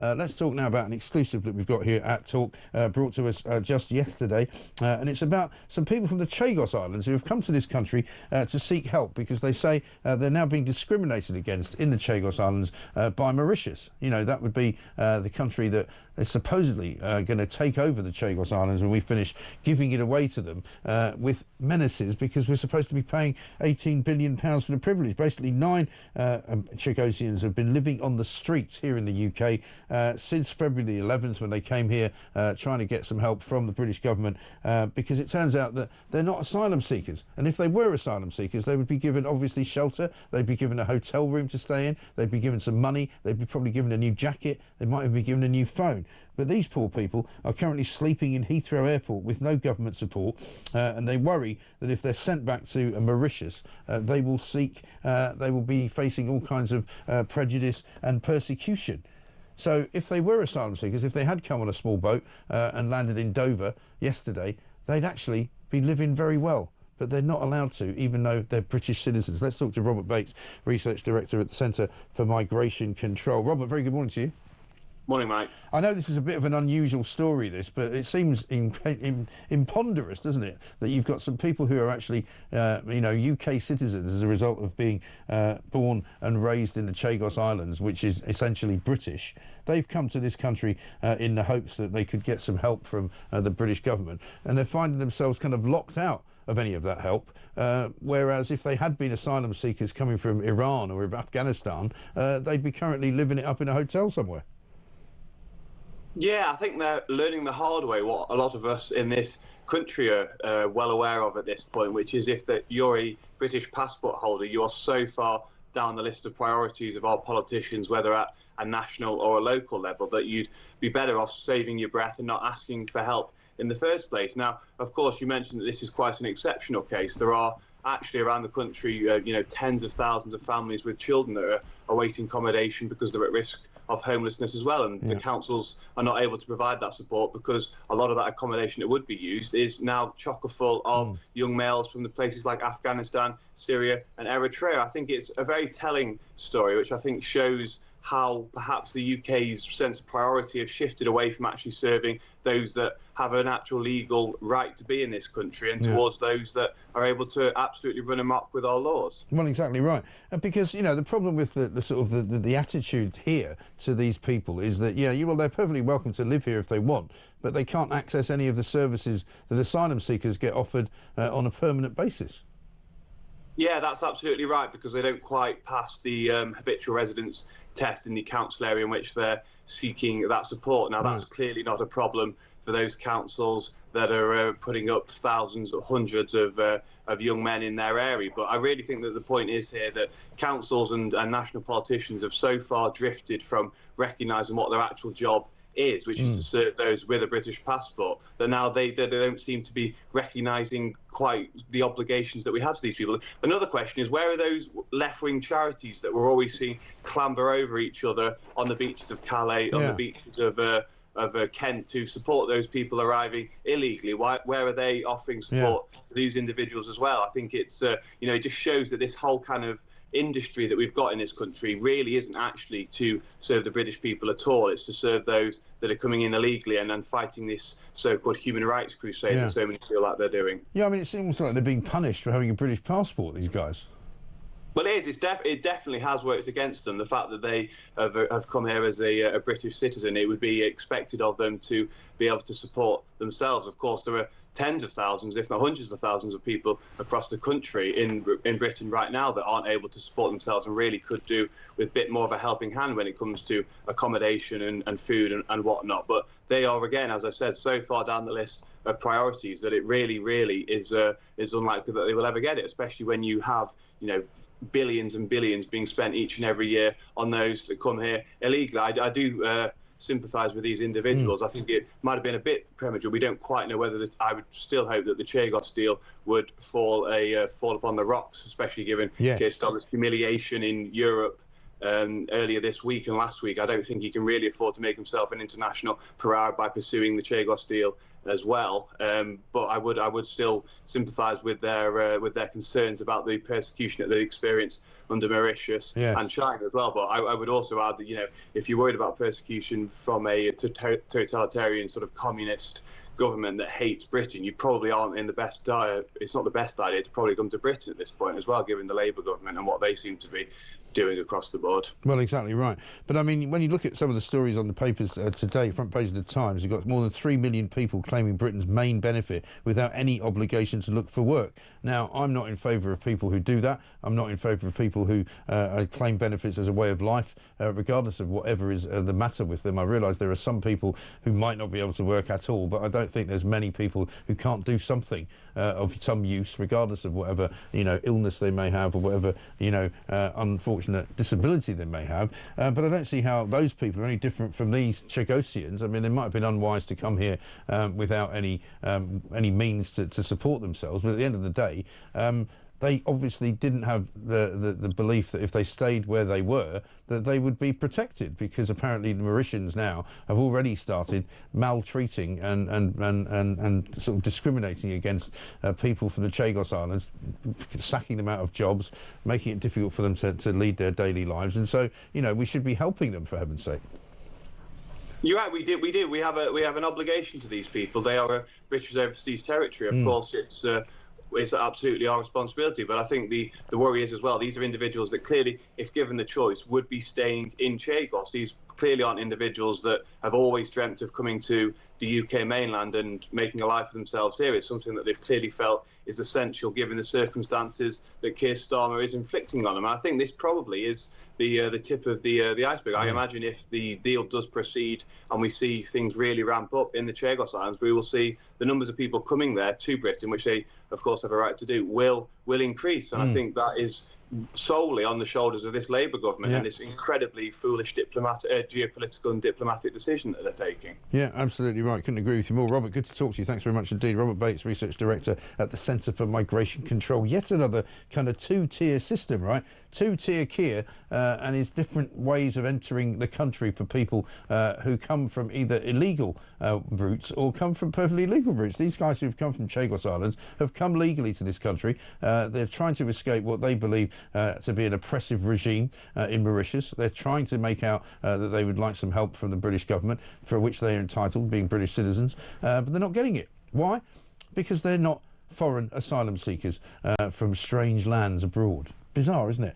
Let's talk now about an exclusive that we've got here at Talk, brought to us just yesterday, and it's about some people from the Chagos Islands who have come to this country to seek help because they say they're now being discriminated against in the Chagos Islands by Mauritius. You know, that would be the country that is supposedly going to take over the Chagos Islands when we finish giving it away to them with menaces, because we're supposed to be paying £18 billion for the privilege. Basically, 9 Chagossians have been living on the streets here in the UK since February the 11th, when they came here trying to get some help from the British government, because it turns out that they're not asylum seekers. And if they were asylum seekers, they would be given, obviously, shelter. They'd be given a hotel room to stay in. They'd be given some money. They'd be probably given a new jacket. They might even be given a new phone. But these poor people are currently sleeping in Heathrow Airport with no government support, and they worry that if they're sent back to Mauritius, they will be facing all kinds of prejudice and persecution. So if they were asylum seekers, if they had come on a small boat and landed in Dover yesterday, they'd actually be living very well. But they're not allowed to, even though they're British citizens. Let's talk to Robert Bates, Research Director at the Centre for Migration Control. Robert, very good morning to you. Morning, Mike. I know this is a bit of an unusual story, but it seems imponderous, doesn't it, that you've got some people who are actually, UK citizens as a result of being born and raised in the Chagos Islands, which is essentially British. They've come to this country in the hopes that they could get some help from the British government, and they're finding themselves kind of locked out of any of that help, whereas if they had been asylum seekers coming from Iran or Afghanistan, they'd be currently living it up in a hotel somewhere. Yeah, I think they're learning the hard way what a lot of us in this country are well aware of at this point, which is if you're a British passport holder, you are so far down the list of priorities of our politicians, whether at a national or a local level, that you'd be better off saving your breath and not asking for help in the first place. Now, of course, you mentioned that this is quite an exceptional case. There are actually around the country, tens of thousands of families with children that are awaiting accommodation because they're at risk of homelessness as well, and the councils are not able to provide that support because a lot of that accommodation that would be used is now chocker full of young males from the places like Afghanistan, Syria and Eritrea. I think it's a very telling story, which I think shows how perhaps the UK's sense of priority has shifted away from actually serving those that have an actual legal right to be in this country and towards those that are able to absolutely run amok with our laws. Well, exactly right. Because, the problem with the sort of the attitude here to these people is that, they're perfectly welcome to live here if they want, but they can't access any of the services that asylum seekers get offered on a permanent basis. Yeah, that's absolutely right, because they don't quite pass the habitual residence test in the council area in which they're seeking that support. Now, that's clearly not a problem for those councils that are putting up thousands or hundreds of young men in their area. But I really think that the point is here that councils and national politicians have so far drifted from recognising what their actual job is, which is to serve those with a British passport, that now they don't seem to be recognising quite the obligations that we have to these people. Another question is, where are those left-wing charities that we're always seeing clamber over each other on the beaches of Calais, on the beaches of Kent, to support those people arriving illegally? Where are they offering support to these individuals as well? I think it's it just shows that this whole kind of industry that we've got in this country really isn't actually to serve the British people at all. It's to serve those that are coming in illegally and fighting this so-called human rights crusade that so many feel like they're doing. Yeah, I mean, it seems like they're being punished for having a British passport, these guys. Well, it is. It definitely has worked against them. The fact that they have come here as a British citizen, it would be expected of them to be able to support themselves. Of course, there are tens of thousands, if not hundreds of thousands of people across the country in Britain right now that aren't able to support themselves and really could do with a bit more of a helping hand when it comes to accommodation and food and whatnot. But they are, again, as I said, so far down the list of priorities that it really, really is unlikely that they will ever get it, especially when you have, billions and billions being spent each and every year on those that come here illegally. I do sympathise with these individuals. I think it might have been a bit premature. We don't quite know whether I would still hope that the Chagos deal would fall upon the rocks, especially given Keir Starmer's humiliation in Europe earlier this week and last week. I don't think he can really afford to make himself an international pariah by pursuing the Chagos deal as well. But I would still sympathise with their concerns about the persecution that they experienced under Mauritius and China as well. But I would also add that, if you're worried about persecution from a totalitarian sort of communist government that hates Britain, you probably aren't in the best it's not the best idea to probably come to Britain at this point as well, given the Labour government and what they seem to be doing across the board. Well, exactly right. But I mean, when you look at some of the stories on the papers today, front page of the Times, you've got more than 3 million people claiming Britain's main benefit without any obligation to look for work. Now, I'm not in favour of people who do that. I'm not in favour of people who claim benefits as a way of life, regardless of whatever is the matter with them. I realise there are some people who might not be able to work at all, but I don't think there's many people who can't do something of some use, regardless of whatever illness they may have or whatever unfortunate disability they may have. But I don't see how those people are any different from these Chagossians. I mean, they might have been unwise to come here without any means to support themselves, but at the end of the day, they obviously didn't have the belief that if they stayed where they were, that they would be protected, because apparently the Mauritians now have already started maltreating and sort of discriminating against people from the Chagos Islands, sacking them out of jobs, making it difficult for them to lead their daily lives. And so, we should be helping them, for heaven's sake. You're right. We did. We have an obligation to these people. They are a British overseas territory. Of course, it's absolutely our responsibility. But I think the worry is as well, these are individuals that clearly, if given the choice, would be staying in Chagos. These clearly aren't individuals that have always dreamt of coming to the UK mainland and making a life for themselves here. It's something that they've clearly felt is essential given the circumstances that Keir Starmer is inflicting on them. And I think this probably is the tip of the iceberg. I imagine if the deal does proceed and we see things really ramp up in the Chagos Islands, we will see the numbers of people coming there to Britain, which they, of course, have a right to do, will increase. And I think that is solely on the shoulders of this Labour government and this incredibly foolish geopolitical and diplomatic decision that they're taking. Yeah, absolutely right. Couldn't agree with you more. Robert, good to talk to you. Thanks very much indeed. Robert Bates, Research Director at the Centre for Migration Control. Yet another kind of two-tier system, right? Two-tier Keir and his different ways of entering the country for people who come from either illegal routes or come from perfectly legal routes. These guys who've come from Chagos Islands have come legally to this country. They're trying to escape what they believe to be an oppressive regime in Mauritius. They're trying to make out that they would like some help from the British government, for which they are entitled, being British citizens, but they're not getting it. Why? Because they're not foreign asylum seekers from strange lands abroad. Bizarre, isn't it?